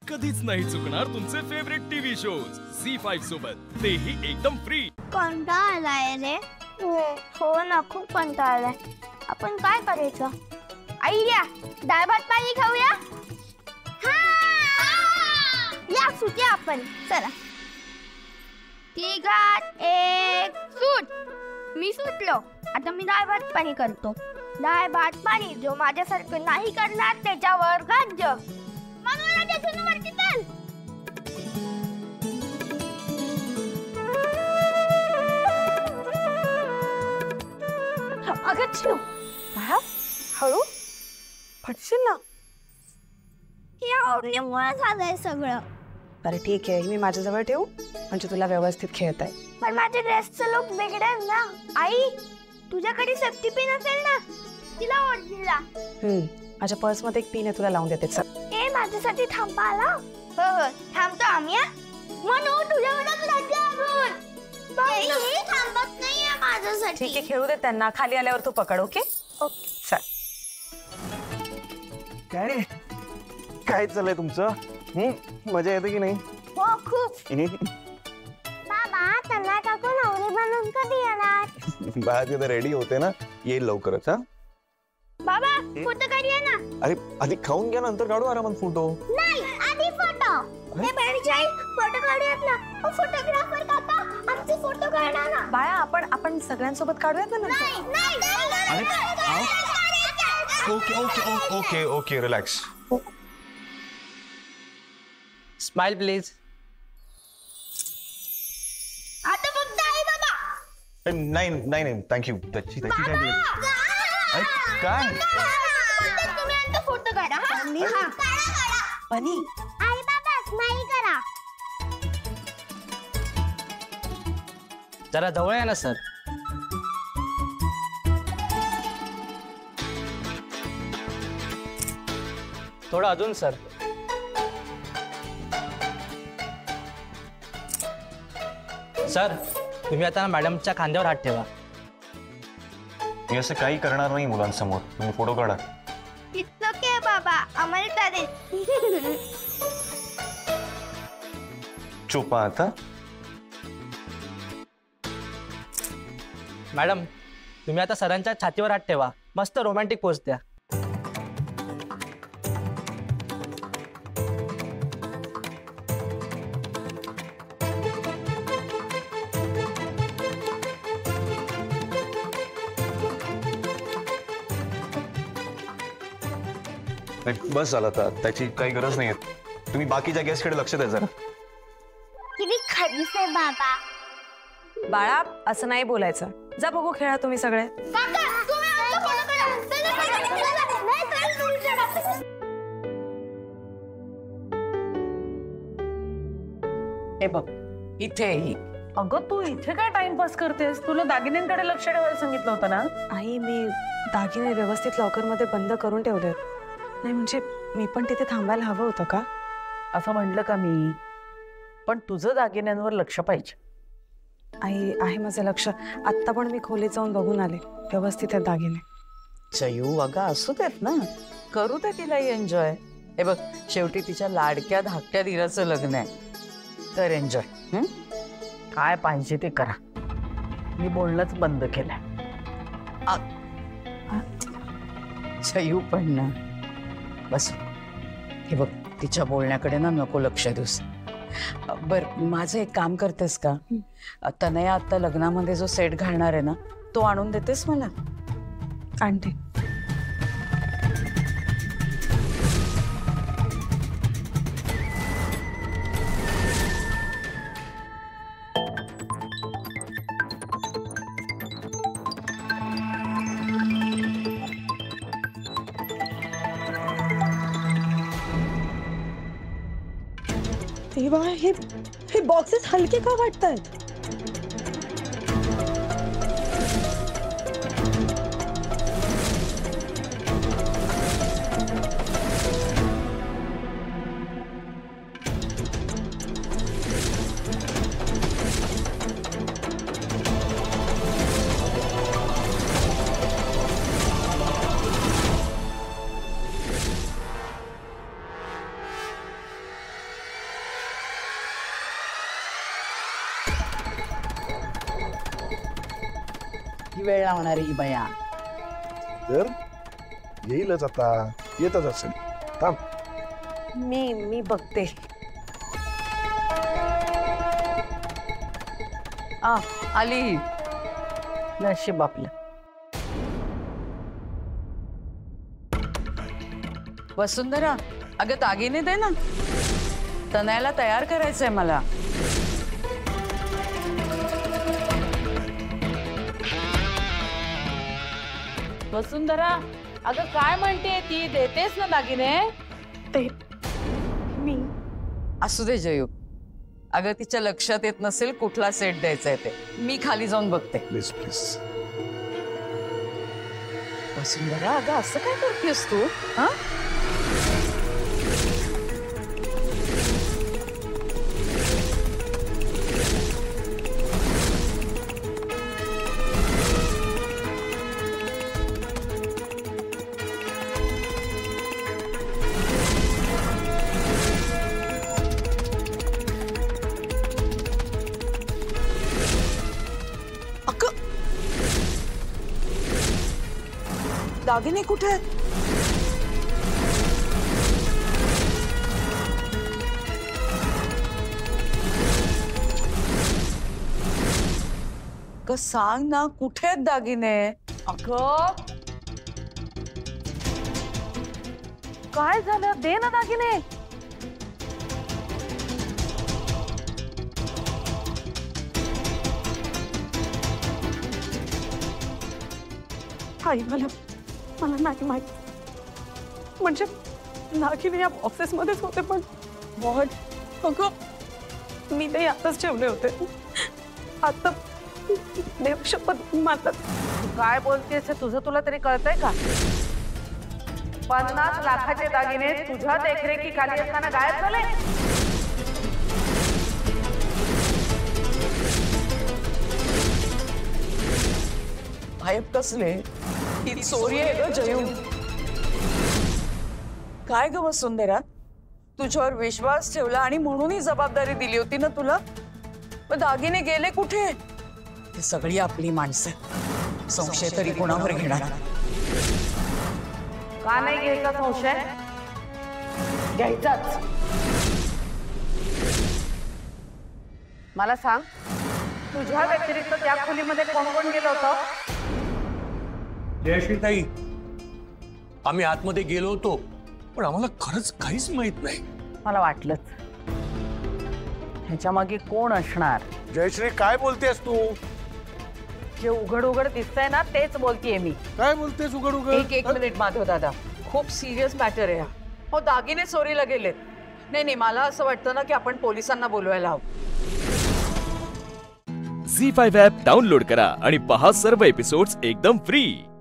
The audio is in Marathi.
कधीच नाही चुकणार तुमचे फेवरेट टीव्ही शोज झी5 सोबत, तेही एकदम फ्री। कंटाळा आलाय रे। हो ना, खूप कंटाळा आलाय। आपण काय करायचं? आयडिया, डाळ भात पाणी खाऊया। या सुट्या आपण, चला। तिघात एक सूट। मी सुटलो, आता मी डाळ भात पाणी करतो। डाळ भात पाणी जो माझ्यासारखं नाही करणार त्याच्यावर राज्य। वरती चल। अगं चिव, हळू पडशील ना। यामुळे झालंय सगळं। बरं ठीक आहे, मी माझ्याजवळ ठेवू म्हणजे तुला व्यवस्थित खेळता येईल। पण माझ्या ड्रेसचं लुक बिघडेल ना। आई, तुझ्याकडे सेफ्टी पिन असेल ना, तिला ओढला। माझ्या पर्स मध्ये एक पिन आहे, तुला लावून देते। चल। ए, माझ्यासाठी थांबा आला। हो थांबतो आम्ही। म्हणून तुझ्याकडे थांबत नाहीये माझ्यासाठी। ठीक आहे, खेळू दे त्यांना। खाली आल्यावर तू पकड। ओके ओके चल। काय चाललंय तुमचं? मजा येते की नाही? हो खूप। बाबा, त्यांना काकू नवरी बनून कधी येणार? बाळा तिथे रेडी होते ना, येईल लवकरच। हा बाबा, फोटो काढूया ना। अरे आधी खाऊन घ्या, नंतर काढू आरामात फोटो। नाही, आधी फोटो। हे बॅडीचाई, फोटो काढूयात ना। ओ फोटोग्राफर काका, आमचे फोटो काढा ना। बाळा, आपण सगळ्यांसोबत काढूयात ना नंतर। नाही। Okay okay okay okay, relax. Smile please. आता फक्त आई बाबा। नाही नाही नाही, थँक्यू। त्याची काय तुम्ही आता फोटो काढा। बनी, आई बाबा स्माइल करा। जरा जवळ आहे ना सर। थोडं अजून सर। सर, तुम्ही आता मॅडमच्या खांद्यावर हात ठेवा। मी असं काही करणार नाही मुलांसमोर, तुम्ही फोटो काढा। इट्स ओके बाबा, आम्हाला चालेल। चुप आता। मॅडम, तुम्ही आता सरांच्या छातीवर हात ठेवा। मस्त रोमॅन्टिक पोज द्या। बस झालं, आता त्याची काही गरज नाही। तुम्ही बाकीच्या गेस्टकडे लक्ष द्या जरा। किती खडूस आहे बाबा। बाळा, असं नाही बोलायचं। जा बघू, खेळा तुम्ही सगळे। काका, तुम्ही आमचा फोटो काढा। हे बघ, इथे अगं तू इथे काय टाइमपास करतेस? तुला दागिन्यांकडे लक्ष ठेवायला सांगितलं होतं ना? आई, मी दागिने व्यवस्थित लॉकर मध्ये बंद करून ठेवले। नाही म्हणजे मी पण तिथे थांबायला हवं होतं का? असं म्हटलं का मी? पण तुझं दागिन्यांवर लक्ष पाहिजे। आई, आहे माझं लक्ष। आत्ता पण मी खोलीत जाऊन बघून आले, व्यवस्थित आहेत दागिने। चयू, अगं असू देत ना, करू दे तिलाही एन्जॉय। हे बघ, शेवटी तिच्या लाडक्या धाकट्या धीराचं लग्न आहे, तर एन्जॉय। काय पाहिजे ते करा। मी बोलणंच बंद केलंय। चयू पण ना, बस। हे बघ, तिच्या बोलण्याकडे ना नको लक्ष देऊस। बर, माझं एक काम करतेस का? तनया आता लग्नामध्ये जो सेट घालणार आहे ना, तो आणून देतेस मला? आणते। तेव्हा हे बॉक्सेस हलके का वाटतात? किती वेळ लावणार ही बया? तर येईलच आता, येतच असेल. थांब. मी बघते. आली. नशीब आपलं. वसुंधरा, अगं दागिने दे ना, तनयाला तयार करायचंय मला. वसुंधरा, अगं काय म्हणते ती? देतेस ना दागिने? ते मी असू दे जयू. अगं तिच्या लक्षात येत नसेल कुठला सेट द्यायचा आहे ते. मी खाली जाऊन बघते. Please please. वसुंधरा, अगं असं काय करतेस तू? हा, दागिने कुठे आहेत? सांग ना, कुठे आहेत दागिने? अगं काय झालं? दे ना दागिने. आई, मला नाही माहित. म्हणजे दागिने या बॉक्सेस मध्येच होते, पण अगं मी ते आताच ठेवले होते. आता देवशपथ मारतात. काय बोलतेस तुझं तुला तरी कळतंय का? 50 लाखाचे दागिने तुझ्या देखरेखीखाली असताना गायब झाले. गायब कसले? ही चोरी आहे ग जयू. काय ग वसुंधरा, तुझ्यावर विश्वास ठेवला आणि म्हणून ही जबाबदारी दिली होती ना तुला. पण दागिने गेले कुठे? ही सगळी आपली माणसं. संशय तरी कोणावर घेणार? का नाही घ्यायचा संशय? घ्यायचाच. मला सांग, तुझ्या व्यतिरिक्त त्या खोलीमध्ये कोण कोण गेलं होतं? जयश्रीताई, आम्ही आतमध्ये गेलो होतो, पण आम्हाला खरंच काहीच माहित नाही. मला वाटलंच. ह्याच्या मागे कोण असणार? जयश्री, काय बोलतेस तू? जे उघड उघड दिसतंय ना तेच बोलतेय मी. काय बोलतेस उघड उघड? एक मिनिट माधव दादा, खूप सिरियस मॅटर आहे हा. हो, दागिने चोरीला गेलेत. नाही, मला असं वाटतं ना की आपण पोलिसांना बोलवायला हवं. झी5 ॲप डाउनलोड करा आणि पहा सर्व एपिसोड्स एकदम फ्री.